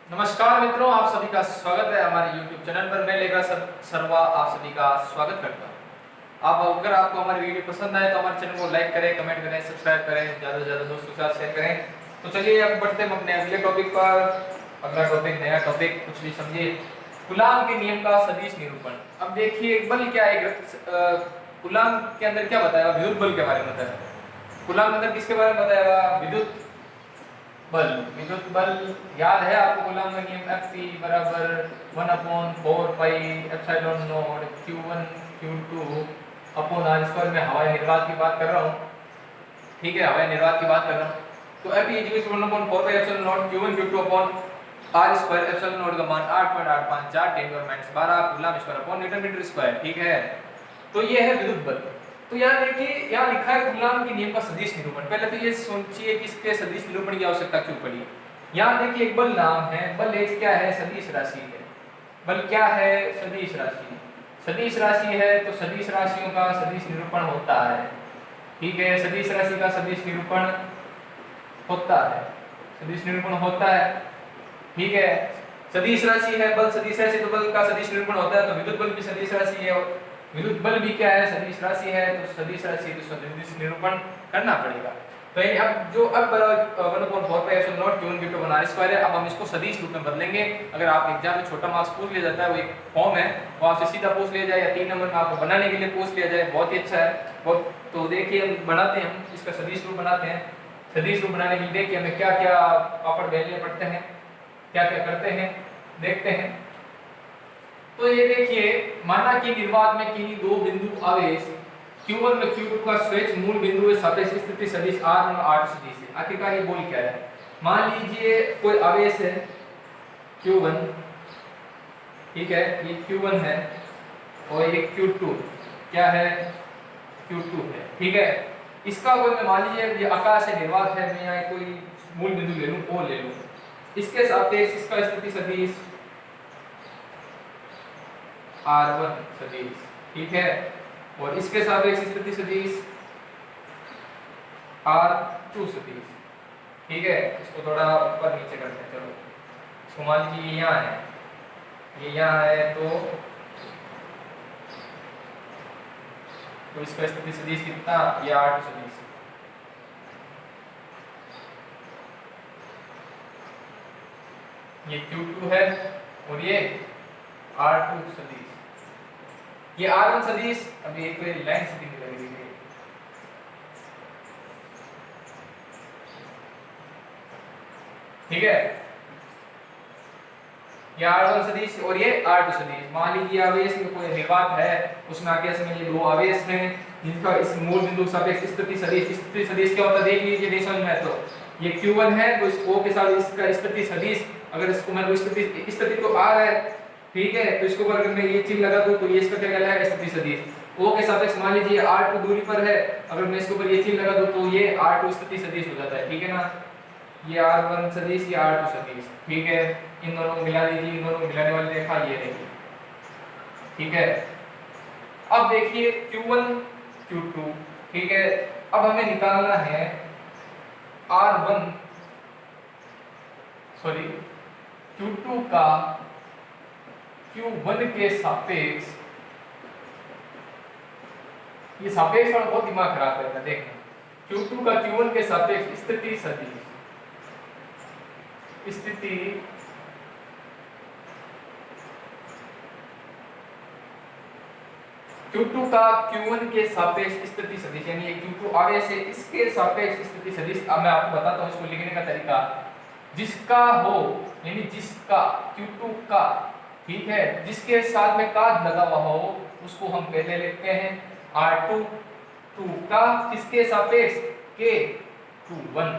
नमस्कार मित्रों, आप सभी का स्वागत है हमारे YouTube चैनल पर। मैं लेकर सर्वा आप सभी का स्वागत करता हूँ। अगर आपको हमारी वीडियो पसंद आए तो हमारे चैनल को लाइक करें, कमेंट करें, सब्सक्राइब करें, ज़्यादा से ज़्यादा दोस्तों के साथ शेयर करें। तो चलिए अब बढ़ते हैं अपने अगले टॉपिक पर। अगला टॉपिक, नया टॉपिक, कुछ भी समझिए। कूलाम के नियम का सदिश निरूपण। अब देखिए, बल क्या है, कूलाम के अंदर क्या बताया, विद्युत बल के बारे में बताया। कूलाम के अंदर किसके बारे में बताया, विद्युत बल। विद्युत बल याद है आपको, कूलाम का नियम F बराबर 1/4 pi epsilon not Q1 Q2 upon r square. में हवाई निर्वात की बात कर रहा हूँ, ठीक है, हवाई निर्वात की बात कर रहा हूँ। तो F is 1/4 pi epsilon not Q1 Q2 upon r square. Epsilon not का मान 8.854 10 12 coulomb square upon newton metre square, ठीक है। तो ये है विद्युत बल। तो यहाँ देखिए, यहाँ लिखा है कूलाम के नियम का सदिश निरूपण। पहले तो ये सोचिए कि इसके सदिश निरूपण की आवश्यकता क्यों पड़ी। यहाँ देखिए, एक बल नाम है, बल एक क्या है, सदिश राशि है। बल क्या है, सदिश राशि। सदिश राशि है तो सदिश राशियों का सदिश निरूपण होता है, ठीक है। सदिश राशि का सदिश निरूपण होता है, सदिश निरूपण होता है, ठीक है। सदिश राशि है बल, सदिश राशि तो बल का सदिश निरूपण होता है। तो विद्युत बल भी सदिश राशि है, विद्युत बल भी क्या है, सदिश राशि है। तो सदिश राशि तो सदिश निरूपण करना पड़ेगा। तो ये अब जो अब 1/4 pi epsilon not Q1 Q2 बना स्क्वायर है, अब हम इसको सदिश रूप में बदलेंगे। अगर आप एग्जाम में छोटा मार्क्स पूछ लिया जाता है, वो एक फॉर्म है, वो आपसे सीधा पूछ लिया जाए या 3 नंबर में आपको बनाने के लिए पूछ लिया जाए, बहुत ही अच्छा है बहुत। तो देखिए, हम बनाते हैं, हम इसका सदिश रूप बनाते हैं। सदिश रूप बनाने के लिए देखिए हमें क्या क्या पापड़ बेलने पड़ते हैं, क्या क्या करते हैं, देखते हैं। तो ये देखिए, माना कि निर्वात में किन्हीं दो बिंदु आवेश Q1 में Q2 का स्वेच्छ मूल बिंदु के सापेक्ष स्थिति सदिश R और R सदिश है। आखिरकार ये बोल क्या रहा है। मान लीजिए कोई आवेश है Q1, ठीक है, ये Q1 है और ये Q2 क्या है, Q2 है, ठीक है। इसका कोई, मैं मान लीजिए ये आकाश से निर्वात है, मैं यहाँ कोई मूल बिंदु ले लूं, O ले लूं। इसके सापेक्ष इसका स्थिति सदिश R1 सदिश, ठीक है, और इसके सापेक्ष स्थिति सदिश R2 सदिश, ठीक है। इसको थोड़ा ऊपर नीचे करते हैं, चलो। इसको मान लीजिए ये यहाँ है, ये यहाँ है, तो इसका स्थिति सदिश कितना, ये R2 सदिश। ये Q2 है और ये R2 सदिश। ये R1 सदिश, अभी एक लाइन से दिख रही है, ठीक है। ये R1 सदिश और ये R2 सदिश। मान लीजिए आवेश में कोई निर्वात है, उसमें आकाश में ये दो आवेश हैं जिनका इस मूल बिंदु के सापेक्ष स्थिति सदिश। स्थिति सदिश क्या होता है देख लीजिए, नहीं समझ में है तो ये Q1 है, तो इस O के साथ इसका स्थिति सदिश, अगर इसको मैं स्थिति तो R है, ठीक है, तो इसको अगर मैं ये चिन्ह लगा दूं तो ये इसका क्या कहलाएगा, स्थिति सदिश। O के सापेक्ष मान लीजिए R2 दूरी पर है, अगर मैं इसके ऊपर ये चिन्ह लगा दूं तो ये R2 स्थिति सदिश हो जाता है, ठीक है ना। ये R1 सदिश, ये R2 सदिश, ठीक है। इन दोनों को मिला दीजिए, इन दोनों को मिलाने वाली रेखा ये रहेगी, ठीक है। अब देखिए Q1 Q2, ठीक है। अब हमें निकालना है R1 सॉरी Q2 का Q1 के सापेक्ष, ये सापेक्ष वाला बहुत दिमाग खराब करेगा, देखना। Q2 का Q1 के सापेक्ष स्थिति सदिश, स्थिति Q2 का Q1 के सापेक्ष स्थिति सदिश, यानी ये Q2 आवेश है, इसके सापेक्ष स्थिति सदिश। अब मैं आपको बताता हूँ इसको लिखने का तरीका। जिसका हो, यानी जिसका Q2 का, ठीक है, जिसके साथ में का लगा हुआ हो, उसको हम पहले लिखते हैं R2। 2 का किसके सापेक्ष, के Q1,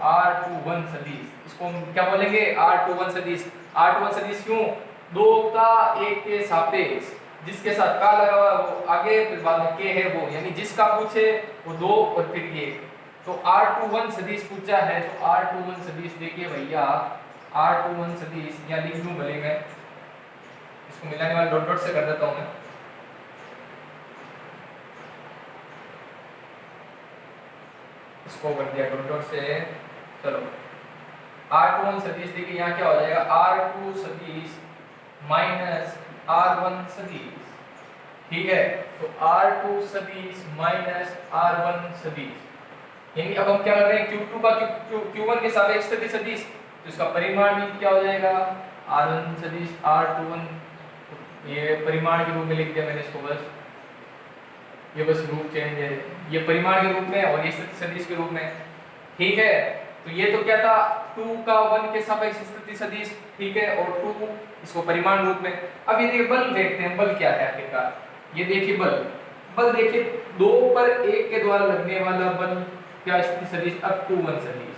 R21 सदिश। इसको हम क्या बोलेंगे, R21 सदिश। R21 सदिश क्यों, दो का एक के सापेक्ष, जिसके साथ का लगा हुआ है वो आगे, फिर बाद में के है वो, यानी जिसका पूछे वो दो और फिर ये। तो R21 सदिश पूछा है, तो R21 सदिश देखिए भैया, R21 सदिश या लिख लूं भले मैं, इसको मिलाने वाले डॉट डॉट से कर देता हूं मैं। इसको कर दिया डॉट डॉट से, चलो R21 सदिश देखिए यहाँ क्या हो जाएगा, R2 सदिश माइनस R1 सदिश, ठीक है। तो R2 सदिश माइनस R1 सदिश, यानी अब हम क्या कर रहे हैं, Q2 का Q1 के सापेक्ष स्थिति सदिश, तो इसका परिमाण भी क्या हो जाएगा, R1 सदिश R21, ये परिमाण के रूप में लिख दिया मैंने इसको, बस ये बस रूप चेंज है, ये परिमाण के रूप में और ये स्थिति सदिश के रूप में, ठीक है। तो ये तो क्या था, 2 का 1 के सापेक्ष स्थिति सदिश, ठीक है, और 2 इसको परिमाण रूप में। अब ये देखिए बल देखते हैं, बल क्या है आखिरकार, ये देखिए बल देखिए 2 पर 1 के द्वारा लगने वाला बल क्या स्थिति सदिश, F21 सदिश,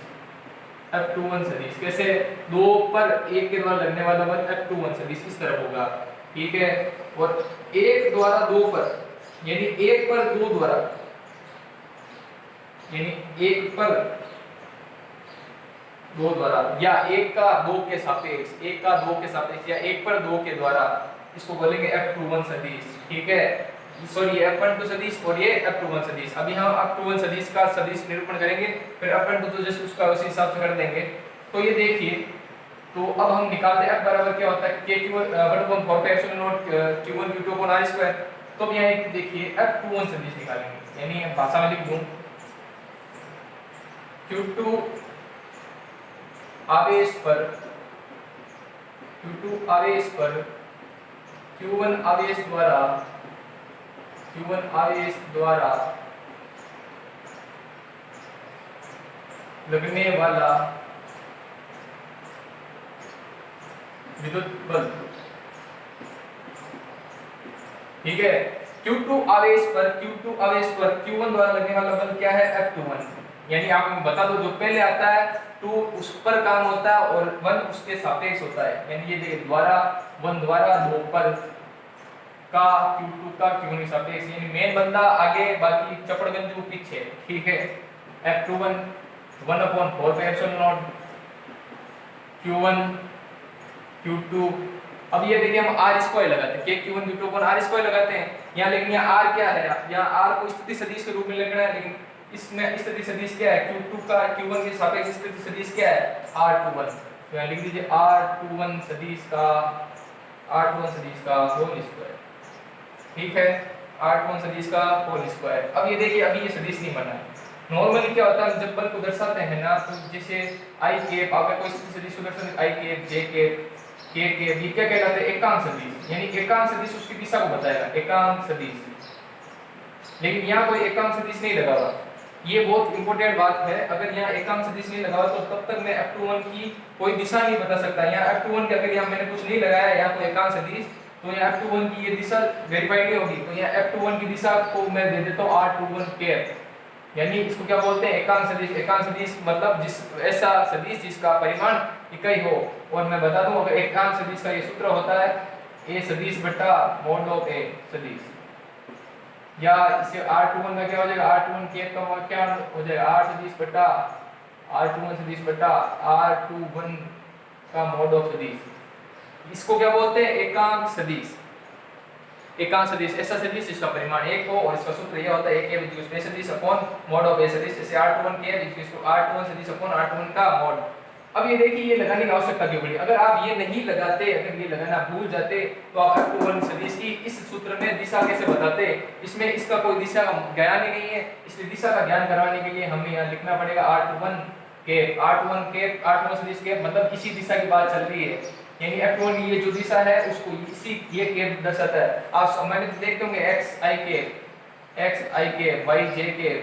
F21 सदिश कैसे, 2 पर 1 के द्वारा लगने वाला बल F21 सदिश इस तरह होगा, ठीक है। और 1 द्वारा 2 पर, यानी 1 पर 2 द्वारा, यानी 1 पर 2 द्वारा या 1 का 2 के सापेक्ष, 1 का 2 के सापेक्ष या 1 पर 2 के द्वारा, इसको बोलेंगे F21 सदिश, ठीक है। सॉरी F12 सदिश और ये F21 सदिश। अभी हम F21 सदिश का सदिश निरूपण करेंगे, फिर F12 तो जैसे उसका उसी हिसाब से कर देंगे। तो ये देखिए, तो अब हम निकालते हैं F बराबर क्या होता है, Q1 Q2 upon R square. तो अब यहाँ एक देखिए F21 सदिश निकालेंगे, यानी भाषा में लिख दूं Q2 आवेश पर, Q2 आवेश पर Q1 आवेश द्वारा, Q1 आवेश द्वारा लगने वाला विद्युत बल, ठीक है। Q2 आवेश पर Q1 द्वारा लगने वाला बल क्या है, F21, यानी आपको बता दो जो पहले आता है 2 उस पर काम होता है और 1 उसके सापेक्ष होता है, यानी ये देखिए द्वारा 1 द्वारा 2 पर का Q2 का Q1 के सापेक्ष, यानी मेन बंदा आगे बाकी चपड़गंजू पीछे, ठीक है। F21 1/4 पे एप्सिलॉन नॉट Q1 Q2। अब ये देखिए हम R स्क्वायर लगाते हैं, Q1 Q2 पर R स्क्वायर लगाते हैं यहाँ, लेकिन यहाँ R क्या है, यहाँ R को स्थिति सदिश के रूप में लिखना है, लेकिन इसमें स्थिति सदिश क्या है, Q2 का Q1 के सापेक्ष स्थिति सदिश क्या है, R21। तो यहाँ लिख दीजिए R21 सदिश का होल स्क्वायर, ठीक है, R21 सदिश का होल स्क्वायर। अब ये देखिए अभी ये सदिश नहीं बना है। नॉर्मली क्या होता है जब बल को दर्शाते हैं ना, तो जैसे आई कैप, अगर कोई सदिश को दर्शाते आई कैप, जे कैप, के कैप, ये क्या कहलाते हैं, एकांक सदिश, यानी एकांक सदिश उसकी दिशा को बताएगा, एकांक सदिश। लेकिन यहाँ कोई एकांक सदिश नहीं लगा हुआ, ये बहुत इंपॉर्टेंट बात है। अगर यहाँ एकांक सदिश नहीं लगा हुआ तो तब तक मैं F21 की कोई दिशा नहीं बता सकता। यहाँ F21 के अगर यहाँ मैंने कुछ नहीं लगाया यहाँ कोई एकांक सदिश, तो यहाँ F21 की ये दिशा वेरीफाइड नहीं होगी। तो यहाँ F21 की दिशा को मैं दे देता हूँ R21 कैप, यानी इसको क्या बोलते हैं, एकांक सदिश। एकांक सदिश मतलब जिस ऐसा सदिश जिसका परिमाण इकाई हो। और मैं बता दूं अगर एकांक सदिश का ये सूत्र होता है A सदिश बटा मॉड ऑफ A सदिश, या इसे R21 का क्या हो जाएगा, R21 कैप का क्या हो जाएगा, R सदिश बटा R21 सदिश बटा R21 का मॉड ऑफ सदिश। इसको क्या बोलते हैं, एकांक सदिश। एकांक सदिश ऐसा सदिश जिसका परिमाण 1 हो और इसका सूत्र यह होता है A कैप A सदिश अपॉन मॉड ऑफ A सदिश, जैसे R21 कैप R21 सदिश अपॉन R21 का मॉड। अब ये देखिए ये लगाने की आवश्यकता क्यों पड़ी, अगर आप ये नहीं लगाते, अगर ये लगाना भूल जाते तो आप F21 सदिश की इस सूत्र में दिशा कैसे बताते। इसमें इसका कोई दिशा ज्ञान ही नहीं है, इसलिए दिशा का ज्ञान करवाने के लिए हमें यहाँ लिखना पड़ेगा R21 कैप सदिश कैप, मतलब इसी दिशा की बात चल रही है, यानी F21 ये जो दिशा है उसको इसी ये कैप दर्शाता है। आप मैंने देखते होंगे x i cap y j cap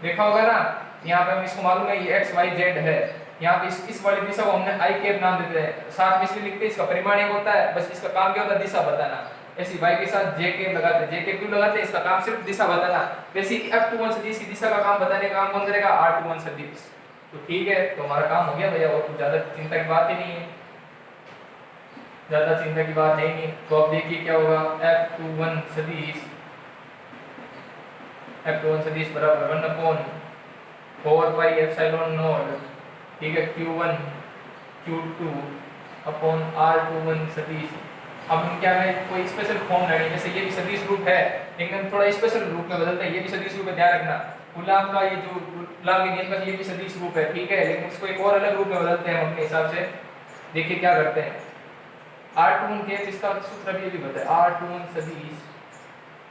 देखा होगा ना, यहाँ पे हम इसको मालूम है ये x y z है, यहाँ पे इस वाली दिशा को हमने आई कैप नाम देते हैं, साथ में इसलिए लिखते हैं इसका परिमाण एक होता है, बस इसका काम क्या होता है, दिशा बताना। ऐसी y के साथ जे कैप लगाते हैं, जे कैप क्यों लगाते हैं, इसका काम सिर्फ दिशा बताना। वैसे F21 सदिश की दिशा का काम बताने का काम कौन करेगा, R21 सदिश। तो ठीक है, तो हमारा काम हो गया भैया, और कुछ ज्यादा चिंता की बात ही नहीं है, ज्यादा चिंता की बात है ही नहीं। तो अब देखिए क्या होगा, F21 सदिश बराबर 1/4 पाई एप्सिलॉन नॉट, ठीक है, Q1 Q2 अपॉन R21 सदिश। अब हम क्या है, कोई स्पेशल फॉर्म लेंगे, जैसे ये भी सदिश रूप है लेकिन हम थोड़ा स्पेशल रूप में बदलते हैं, ये भी सदिश रूप है, ध्यान रखना। गुलाम का ये जो कूलाम के नियम का ये भी सदिश रूप है, ठीक है, लेकिन इसको एक और अलग रूप में बदलते हैं हम अपने हिसाब से। देखिए क्या करते हैं, r21 के इसका सूत्र भी पता है, r21 सदिश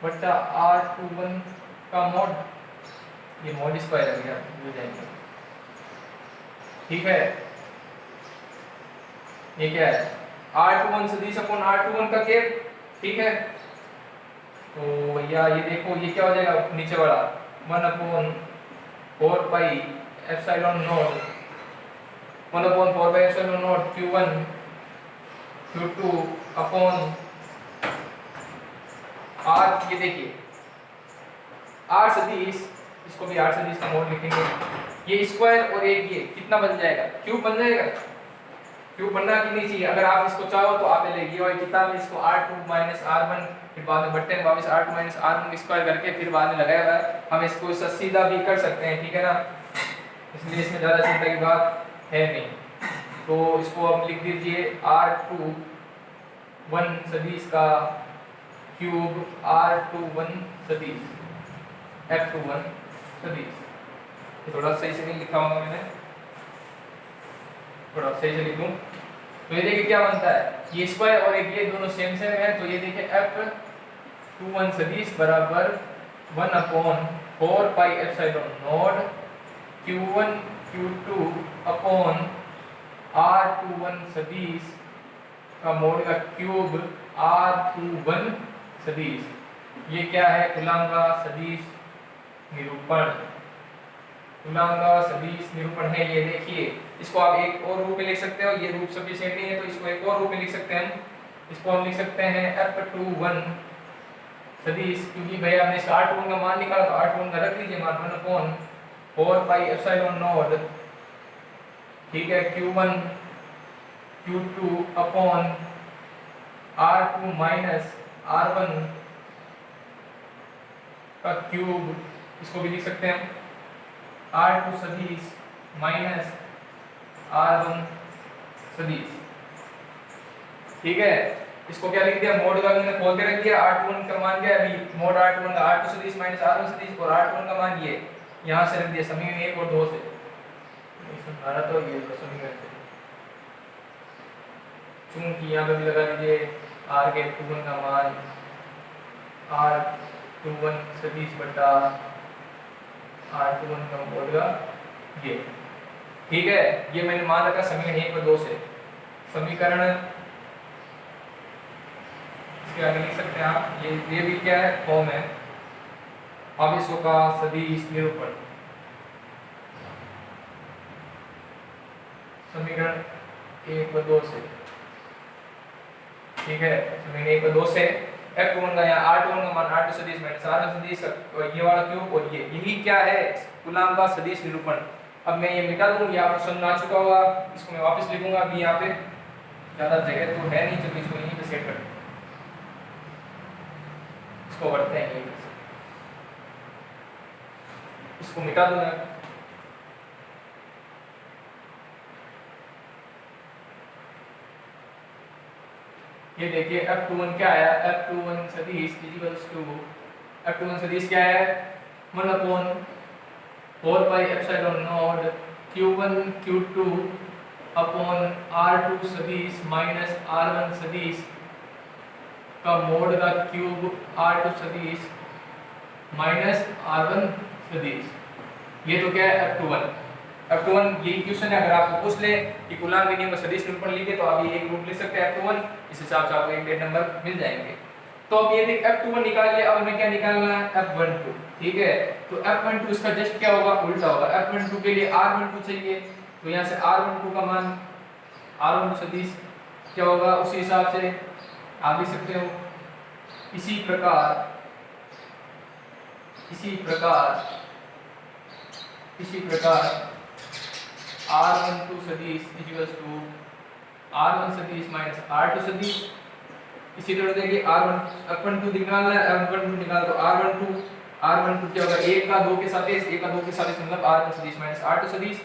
बटा r21 का मॉड, ये मॉड स्क्वायर है भैया, भूल जाएंगे, ठीक है। ये क्या है, r21 सदिश अपॉन r21 का केप, ठीक है। तो भैया ये देखो ये क्या हो जाएगा, नीचे वाला 1/4 pi epsilon not, 1/4 pi epsilon not q1 q2 upon r, ये देखिए r सदिश, इसको भी r सदिश का मोड लिखेंगे, ये स्क्वायर और एक ये कितना बन जाएगा, क्यूब बन जाएगा। क्यूब बनना कि नहीं चाहिए, अगर आप इसको चाहो तो आप ले ये वाली किताब में इसको r2 r1, फिर बाद में बट्टे में वापस r2 r1 स्क्वायर करके फिर बाद में लगाया हुआ है, हम इसको सीधा भी कर सकते हैं, ठीक है ना, इसलिए इसमें ज़्यादा चिंता की बात है नहीं। तो इसको आप लिख दीजिए r21 सदिश का क्यूब r21 सदिश f21 सदिश, थोड़ा सही से नहीं लिखा होगा मैंने, थोड़ा सही से लिखूं। तो ये देखिए क्या बनता है, ये स्क्वायर और एक ये दोनों सेम सेम है, तो ये देखिए f21 सदिश बराबर 1/4 pi epsilon not q1 q2 upon r21 सदिश का मोड का क्यूब r21 सदिश। ये क्या है, कूलाम का सदिश निरूपण, कूलाम का सदिश निरूपण है। ये देखिए इसको आप एक और रूप में लिख सकते हो, ये रूप सफिशिएंट नहीं है तो इसको एक और रूप में लिख सकते हैं हम, इसको हम लिख सकते हैं f21 सदिश, क्योंकि भैया हमने इसका r21 का मान निकाला तो r21 का रख लीजिए मान 1/4 पाई एप्सिलॉन नॉट, ठीक है, q1 q2 upon r2 r1 का क्यूब, इसको भी लिख सकते हैं r2 सदिश माइनस r1 सदिश, ठीक है। इसको क्या लिख दिया, मोड का मैंने खोल के रख दिया, r21 का मान क्या है अभी, मोड r21 का r2 सदिश माइनस r1 सदिश और r21 का मान ये यहां से रख दिया समीकरण 1 और 2 से, इसमें धारा तो ये समीकरण से चूंकि यहां पे भी लगा दीजिए r के 21 का मान r21 सदिश बटा r21 का मोड का ये, ठीक है। ये मैंने मान रखा समीकरण 1 और 2 से, समीकरण इसके आगे लिख सकते हैं आप, ये भी क्या है, फॉर्म है आवेशों का सदिश निरूपण, समीकरण 1 और 2 से, ठीक है। समीकरण 1 और 2 से f21 का यहाँ r21 का मान r2 सदिश माइनस r1 सदिश ये वाला क्यूब और ये, यही क्या है कूलाम का सदिश निरूपण। अब मैं ये मिटा दूं, ये आपको समझ आ चुका होगा, इसको मैं वापस लिखूंगा, अभी यहाँ पे ज़्यादा जगह तो है नहीं, चलो इसको यहीं पे सेट कर, इसको करते हैं यहीं से, इसको मिटा दूंगा। ये देखिए f21 क्या आया, f21 सदिश इक्वल्स टू, f21 सदिश क्या है 1/4 pi epsilon not q1 q2 upon r2 सदिश माइनस r1 सदिश का मोड का क्यूब r2 सदिश माइनस r1 सदिश। ये तो क्या है f21 ये क्वेश्चन है, अगर आपको पूछ ले कि कूलाम के नियम का सदिश निरूपण लिखे तो आप ये एक रूप लिख सकते हैं f21, इस हिसाब से आपको एक डेढ़ नंबर मिल जाएंगे। तो अब ये देख f21 निकाल लिया, अब हमें क्या निकालना है f12, ठीक है। तो f12 इसका जस्ट क्या होगा, उल्टा होगा, f12 के लिए r12 चाहिए, तो यहाँ से r12 का मान r12 सदिश क्या होगा उसी हिसाब से आप लिख सकते हो। इसी प्रकार r12 सदिश इक्वल्स टू r1 सदिश माइनस r2 सदिश। इसी तरह देखिए f12 निकालना है, f12 निकाल तो r12 क्या होगा, 1 का 2 के सापेक्ष, 1 का 2 के सापेक्ष मतलब r1 सदिश माइनस r2 सदिश।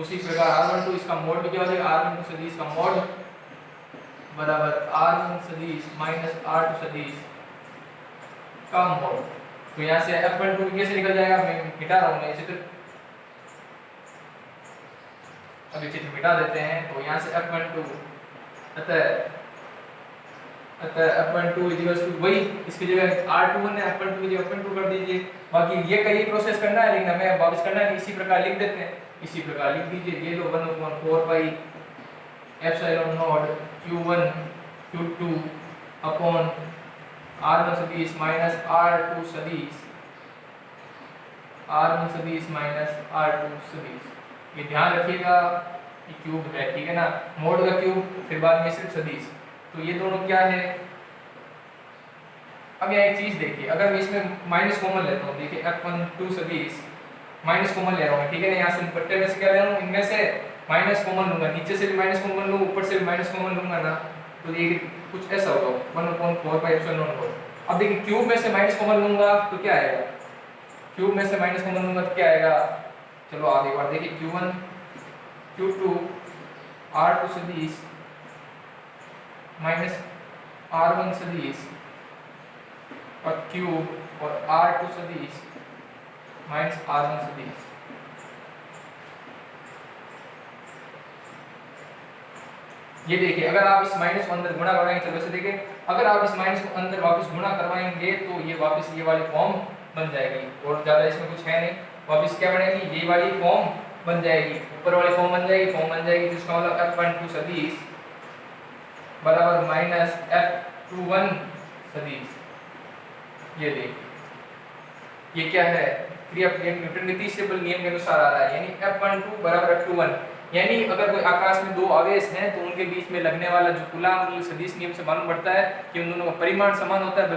उसी प्रकार r12 इसका मोड भी क्या हो जाएगा, r12 सदिश का मोड बराबर r1 सदिश माइनस r2 सदिश का मोड। तो यहाँ से f12 कैसे निकल जाएगा, मैं मिटा रहा हूँ, मैं इसे तो अभी चित्र मिटा देते हैं तो यहाँ से F12 अतः F12 वही इसकी जगह R21 है, F12 की जगह F12 कर दीजिए। बाकी ये का ये प्रोसेस करना है, लेकिन हमें वापस करना है इसी प्रकार लिख देते हैं। इसी प्रकार लिख दीजिए, ये लो 1/4 pi epsilon not Q1 Q2 upon R1 सदिश माइनस R2 सदिश R1 सदिश माइनस R2 सदिश। ये ध्यान रखिएगा कि क्यूब है, ठीक है ना, मोड का क्यूब, फिर बाद में सिर्फ सदिश। तो ये दोनों क्या है। अब यहाँ एक चीज देखिए, अगर मैं इसमें माइनस कॉमन लेता हूँ, देखिए F12 सदिश माइनस कॉमन ले रहा हूँ, ठीक है ना, यहाँ से पट्टे में से क्या ले रहा हूँ, इनमें से माइनस कॉमन लूंगा, नीचे से भी माइनस कॉमन लूँ, ऊपर से भी माइनस कॉमन लूंगा ना, तो ये कुछ ऐसा होगा 1/4 पाई एप्सिलॉन नॉट। अब देखिए क्यूब में से माइनस कॉमन लूंगा तो क्या आएगा, क्यूब में से माइनस कॉमन लूंगा तो क्या आएगा। चलो आगे बार देखिए, Q1 Q2 R2 सदिश माइनस R1 सदिश और क्यूब और R2 सदिश माइनस R1 सदिश। ये देखिए, अगर आप इस माइनस को अंदर गुणा करवाएंगे, चलो वैसे देखिए, अगर आप इस माइनस को अंदर वापस गुणा करवाएंगे तो ये वापस ये वाली फॉर्म बन जाएगी, और ज्यादा इसमें कुछ है नहीं, वापस क्या बनेगी, ये वाली फॉर्म बन जाएगी, ऊपर वाली फॉर्म बन जाएगी, जिसका मतलब F12 सदिश बराबर माइनस F21 सदिश। ये देखिए, ये क्या है, क्रिया न्यूटन के तीसरे बल नियम के अनुसार आ रहा है, यानी F12 बराबर F21, यानी अगर कोई आकाश में दो आवेश हैं तो उनके बीच में लगने वाला जो कूलाम सदिश नियम से मालूम पड़ता है कि उन दोनों का परिमाण समान होता है,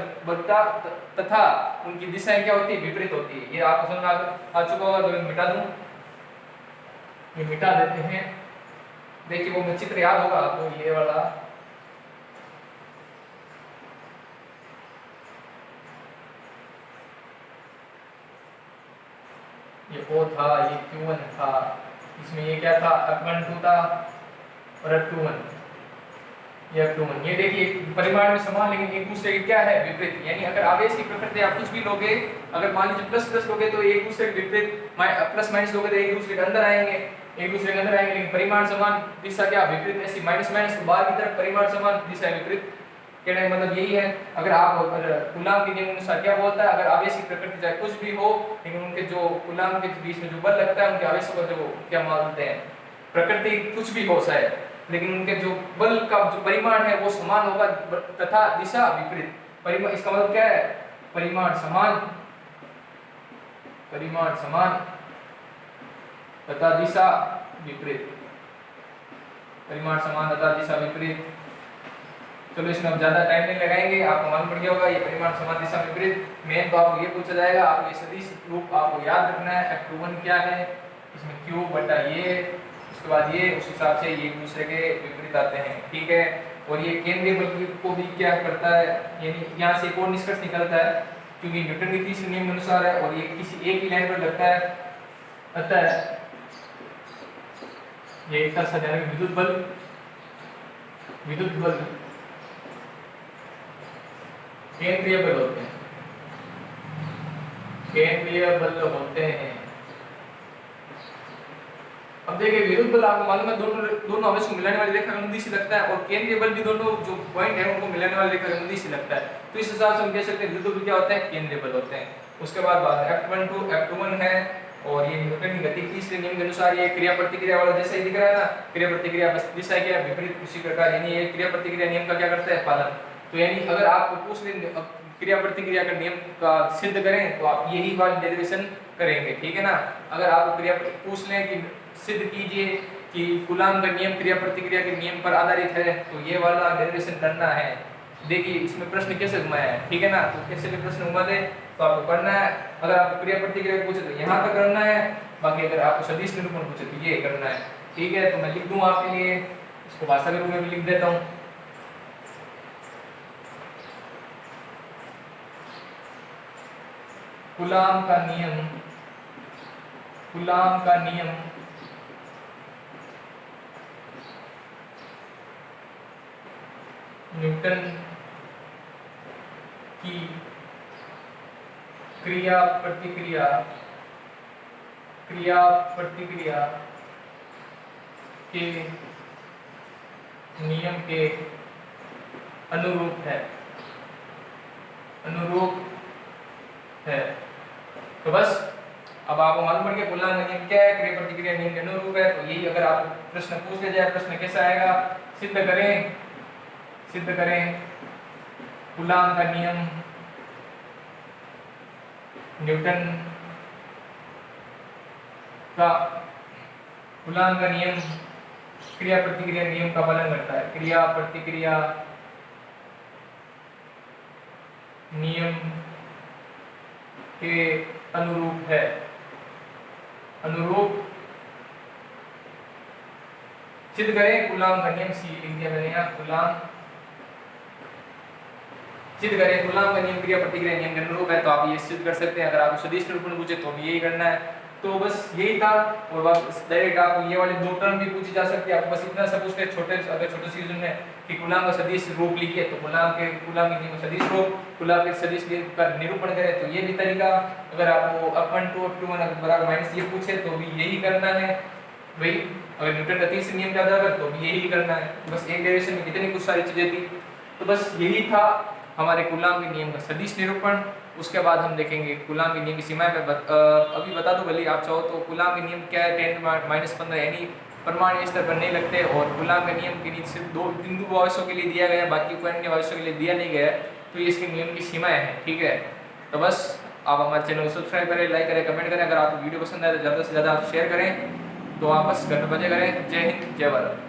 तथा उनकी दिशाएं क्या होती है, विपरीत होती है। ये आपको समझ आ चुका होगा, तो मैं मिटा दूं, ये मिटा देते हैं। देखिए वो मैं चित्र याद होगा आपको, ये वाला ये O था, ये Q1 था, इसमें ये क्या था, F12 था और F21, ये F21। ये देखिए परिमाण में समान लेकिन एक दूसरे के क्या है, विपरीत। यानी अगर आवेश की प्रकृति आप कुछ भी लोगे, अगर मान लीजिए प्लस प्लस लोगे तो एक दूसरे के विपरीत, प्लस माइनस लोगे तो एक दूसरे के अंदर आएंगे, लेकिन परिमाण समान दिशा क्या विपरीत। ऐसी माइनस माइनस बाहर की तरफ, परिमाण समान दिशा विपरीत, कहने का मतलब यही है। अगर आप कूलाम के नियम अनुसार क्या बोलता है, अगर आवेश की प्रकृति चाहे कुछ भी हो, लेकिन उनके जो कूलाम के बीच में जो बल लगता है, उनके आवेशों का जो क्या मानते हैं, प्रकृति कुछ भी हो शायद, लेकिन उनके जो बल का जो परिमाण है वो समान होगा तथा दिशा विपरीत। परिमाण इसका मतलब क्या है, परिमाण समान तथा दिशा विपरीत, परिमाण समान तथा दिशा विपरीत। चलो इसमें हम ज्यादा टाइम नहीं लगाएंगे, आपको मालूम पड़ गया होगा ये परिमाण समान दिशा विपरीत। मेन तो आपको ये पूछा जाएगा, आपको ये सदिश रूप आपको याद रखना है, F21 क्या है, इसमें Q बटा ये, उसके बाद ये, उस हिसाब से ये एक दूसरे के विपरीत आते हैं, ठीक है। और ये केंद्रीय बल को भी क्या करता है, यानी यहाँ से एक और निष्कर्ष निकलता है, क्योंकि न्यूटन के तीसरे नियम के अनुसार है और ये किसी एक ही लाइन पर लगता है, अतः ये एक तरह से विद्युत बल केंद्रीय बल होते हैं, अब देखिए विद्युत बल आपको मालूम है दोनों आवेश को मिलाने वाली रेखा अनुदिश ही लगता है, और केंद्रीय बल भी दोनों जो पॉइंट है उनको मिलाने वाली रेखा अनुदिश ही लगता है। तो इस हिसाब से हम कह सकते हैं विद्युत बल क्या होते हैं, केंद्रीय बल होते हैं। उसके बाद F12 F21 है, और ये न्यूटन की गति के तीसरे नियम के अनुसार ये क्रिया प्रतिक्रिया वाला जैसे ही दिख रहा है ना, क्रिया प्रतिक्रिया बस दिशा क्या विपरीत, उसी प्रकार यानी ये क्रिया प्रतिक्रिया नियम का क्या करता है, पालन। तो यानी अगर आपको पूछ लें क्रिया प्रतिक्रिया का नियम का सिद्ध करें तो आप यही वाली डेरिवेशन करेंगे, ठीक है ना। अगर आपको क्रिया पूछ लें कि सिद्ध कीजिए कि कूलाम का नियम क्रिया प्रतिक्रिया के नियम पर आधारित है, तो ये वाला डेरिवेशन करना है। देखिए इसमें प्रश्न कैसे घुमाया है, ठीक है ना, तो कैसे भी प्रश्न घुमा दे तो आपको करना है। अगर आपको क्रिया प्रतिक्रिया पूछे तो यहाँ तक करना है, बाकी अगर आपको सदिश निरूपण पूछे तो ये करना है, ठीक है। तो मैं लिख दूं आपके लिए, इसको भाषा के रूप में भी लिख देता हूँ। कूलाम का नियम न्यूटन की क्रिया प्रतिक्रिया के नियम के अनुरूप है, अनुरूप है। तो बस अब आपको मालूम पड़ गया कूलाम का नियम क्या है, क्रिया प्रतिक्रिया नियम के अनुरूप है। तो यही अगर आप प्रश्न पूछ ले जाए, प्रश्न कैसा आएगा, सिद्ध करें, सिद्ध करें कूलाम का नियम न्यूटन का, कूलाम का नियम क्रिया प्रतिक्रिया नियम का पालन करता है, क्रिया प्रतिक्रिया नियम के अनुरूप है, अनुरूप। सिद्ध करें कूलाम का नियम, सी लिख दिया मैंने यहाँ, कूलाम, सिद्ध करें कूलाम का नियम क्रिया प्रतिक्रिया नियम के अनुरूप है। तो आप ये सिद्ध कर सकते हैं। अगर आपको सदिश निरूपण पूछे तो भी यही करना है। तो बस यही था। और बस डायरेक्ट आपको ये वाले दो टर्म भी पूछी जा सकती है। आपको बस इतना सा पूछते छोटे, अगर छोटे सी यूनिट में कि कूलाम का सदिश रूप लिखिए तो कूलाम के नियम का सदिश रूप, कूलाम के सदिश का निरूपण करें तो ये भी तरीका। अगर आपको अपन टू टू वन बराबर माइनस ये पूछे तो भी यही करना है भाई। अगर न्यूटन का तीसरे नियम के आधार पर तो भी यही करना है। बस एक डेरिवेशन में कितनी कुछ सारी चीजें थी। तो बस यही था हमारे कूलाम के नियम का सदिश निरूपण। उसके बाद हम देखेंगे कूलाम के नियम की सीमाएं। मैं अभी बता दूं भले आप चाहो तो कूलाम के नियम क्या है, 10⁻⁻15 यानी परमाणु स्तर पर नहीं लगते। और कूलाम के नियम के नीचे सिर्फ 2 बिंदु आवेशों के लिए दिया गया है, बाकी कोई अन्य आवेशों के लिए दिया नहीं गया है। तो ये इसके नियम की सीमाएं हैं, ठीक है। तो बस आप हमारे चैनल को सब्सक्राइब करें, लाइक करें, कमेंट करें। अगर आपको वीडियो पसंद आए तो ज़्यादा से ज़्यादा शेयर करें। तो आप बस घर में मजे करें। जय हिंद, जय भारत।